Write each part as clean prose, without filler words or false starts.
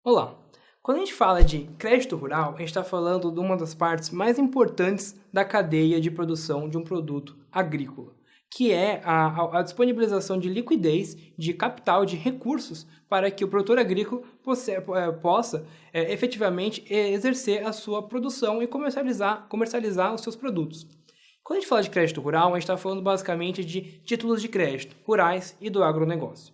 Olá! Quando a gente fala de crédito rural, a gente está falando de uma das partes mais importantes da cadeia de produção de um produto agrícola, que é a disponibilização de liquidez, de capital, de recursos para que o produtor agrícola possa efetivamente exercer a sua produção e comercializar os seus produtos. Quando a gente fala de crédito rural, a gente está falando basicamente de títulos de crédito rurais e do agronegócio.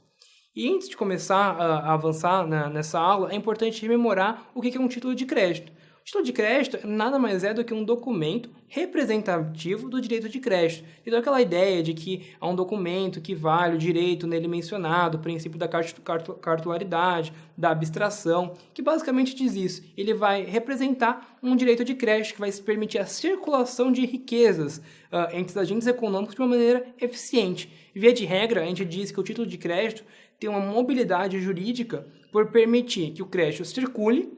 E antes de começar a avançar nessa aula, é importante rememorar o que é um título de crédito. O título de crédito nada mais é do que um documento representativo do direito de crédito. Então, aquela ideia de que é um documento que vale o direito nele mencionado, o princípio da cartularidade, da abstração, que basicamente diz isso. Ele vai representar um direito de crédito que vai permitir a circulação de riquezas entre os agentes econômicos de uma maneira eficiente. Via de regra, a gente diz que o título de crédito tem uma mobilidade jurídica por permitir que o crédito circule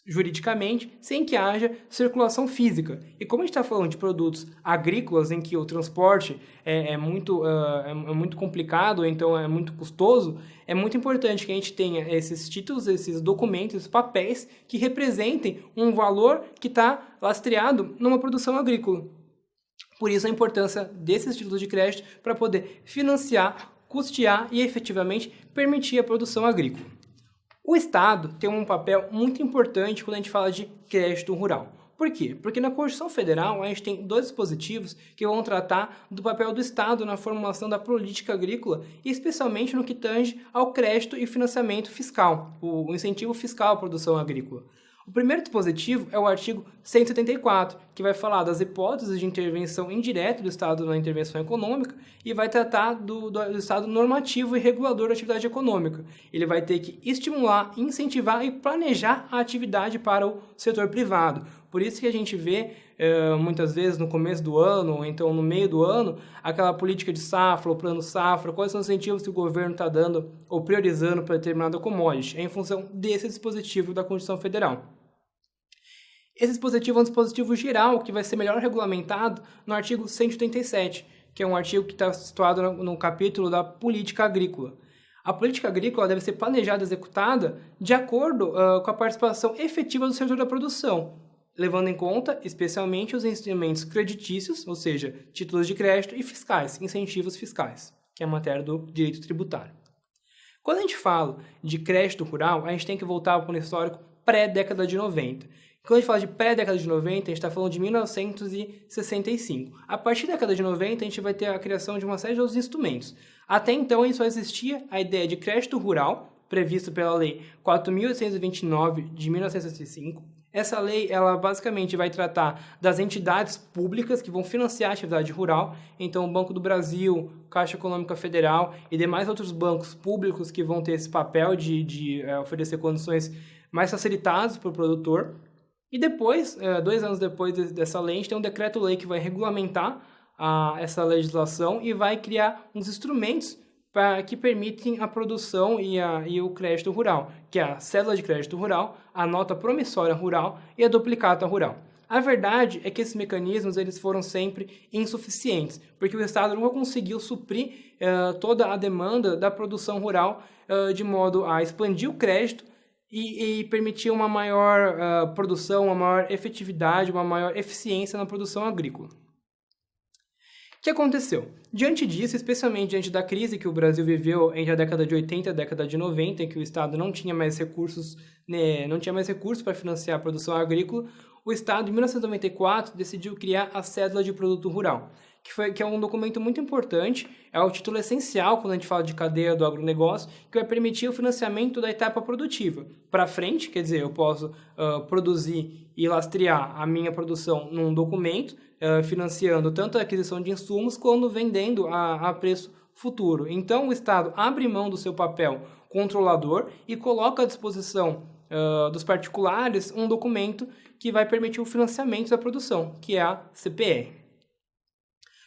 juridicamente sem que haja circulação física. E como a gente está falando de produtos agrícolas em que o transporte é muito complicado, então é muito custoso, é muito importante que a gente tenha esses títulos, esses documentos, esses papéis que representem um valor que está lastreado numa produção agrícola. Por isso a importância desses títulos de crédito para poder financiar, custear e efetivamente permitir a produção agrícola. O Estado tem um papel muito importante quando a gente fala de crédito rural. Por quê? Porque na Constituição Federal a gente tem dois dispositivos que vão tratar do papel do Estado na formulação da política agrícola e especialmente no que tange ao crédito e financiamento fiscal, o incentivo fiscal à produção agrícola. O primeiro dispositivo é o artigo 174, que vai falar das hipóteses de intervenção indireta do Estado na intervenção econômica e vai tratar do Estado normativo e regulador da atividade econômica. Ele vai ter que estimular, incentivar e planejar a atividade para o setor privado. Por isso que a gente vê, muitas vezes, no começo do ano, ou então no meio do ano, aquela política de safra, ou plano safra, quais são os incentivos que o governo está dando ou priorizando para determinada commodity. É em função desse dispositivo da Constituição Federal. Esse dispositivo é um dispositivo geral que vai ser melhor regulamentado no artigo 187, que é um artigo que está situado no capítulo da política agrícola. A política agrícola deve ser planejada e executada de acordo com a participação efetiva do setor da produção, levando em conta especialmente os instrumentos creditícios, ou seja, títulos de crédito, e fiscais, incentivos fiscais, que é a matéria do direito tributário. Quando a gente fala de crédito rural, a gente tem que voltar para o histórico pré-década de 90. Quando a gente fala de pré-década de 90, a gente está falando de 1965. A partir da década de 90, a gente vai ter a criação de uma série de outros instrumentos. Até então, só existia a ideia de crédito rural, previsto pela Lei 4.829 de 1965. Essa lei, ela basicamente vai tratar das entidades públicas que vão financiar a atividade rural, então o Banco do Brasil, Caixa Econômica Federal e demais outros bancos públicos que vão ter esse papel de oferecer condições mais facilitadas para o produtor. E depois, 2 anos depois dessa lei, a gente tem um decreto-lei que vai regulamentar essa legislação e vai criar uns instrumentos que permitem a produção e o crédito rural, que é a cédula de crédito rural, a nota promissória rural e a duplicata rural. A verdade é que esses mecanismos eles foram sempre insuficientes, porque o Estado nunca conseguiu suprir toda a demanda da produção rural de modo a expandir o crédito e permitir uma maior produção, uma maior efetividade, uma maior eficiência na produção agrícola. O que aconteceu? Diante disso, especialmente diante da crise que o Brasil viveu entre a década de 80 e a década de 90, em que o Estado não tinha mais recursos, para financiar a produção agrícola, o Estado, em 1994, decidiu criar a Cédula de Produto Rural, que é um documento muito importante, é o título essencial quando a gente fala de cadeia do agronegócio, que vai permitir o financiamento da etapa produtiva. Para frente, quer dizer, eu posso produzir e lastrear a minha produção num documento, financiando tanto a aquisição de insumos quanto vendendo a preço futuro. Então, o Estado abre mão do seu papel controlador e coloca à disposição dos particulares um documento que vai permitir o financiamento da produção, que é a CPR.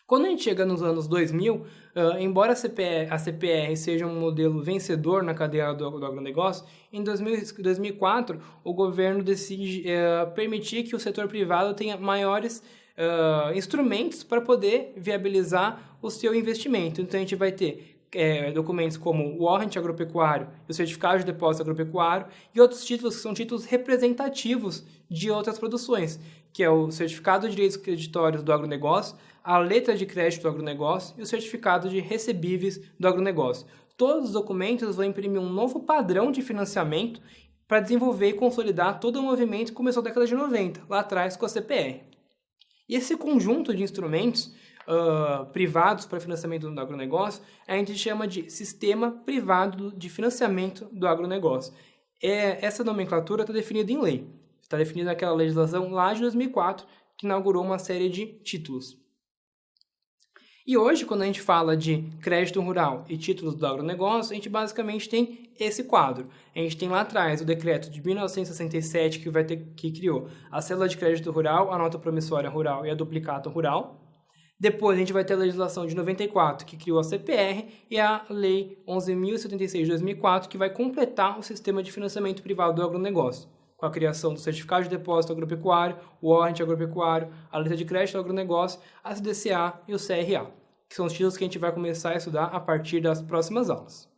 Quando a gente chega nos anos 2000, embora a CPR seja um modelo vencedor na cadeia do agronegócio, em 2004 o governo decide permitir que o setor privado tenha maiores instrumentos para poder viabilizar o seu investimento. Então a gente vai ter documentos como o warrant agropecuário e o certificado de depósito agropecuário, e outros títulos que são títulos representativos de outras produções, que é o certificado de direitos creditórios do agronegócio, a letra de crédito do agronegócio e o certificado de recebíveis do agronegócio. Todos os documentos vão imprimir um novo padrão de financiamento para desenvolver e consolidar todo o movimento que começou na década de 90, lá atrás com a CPR. E esse conjunto de instrumentos privados para financiamento do agronegócio, a gente chama de Sistema Privado de Financiamento do Agronegócio. Essa nomenclatura está definida em lei. Está definida naquela legislação lá de 2004, que inaugurou uma série de títulos. E hoje, quando a gente fala de crédito rural e títulos do agronegócio, a gente basicamente tem esse quadro. A gente tem lá atrás o decreto de 1967, que criou a célula de crédito rural, a nota promissória rural e a duplicato rural. Depois a gente vai ter a legislação de 94, que criou a CPR, e a lei 11.076 de 2004, que vai completar o sistema de financiamento privado do agronegócio, com a criação do certificado de depósito agropecuário, o warrant agropecuário, a letra de crédito do agronegócio, a CDCA e o CRA, que são os títulos que a gente vai começar a estudar a partir das próximas aulas.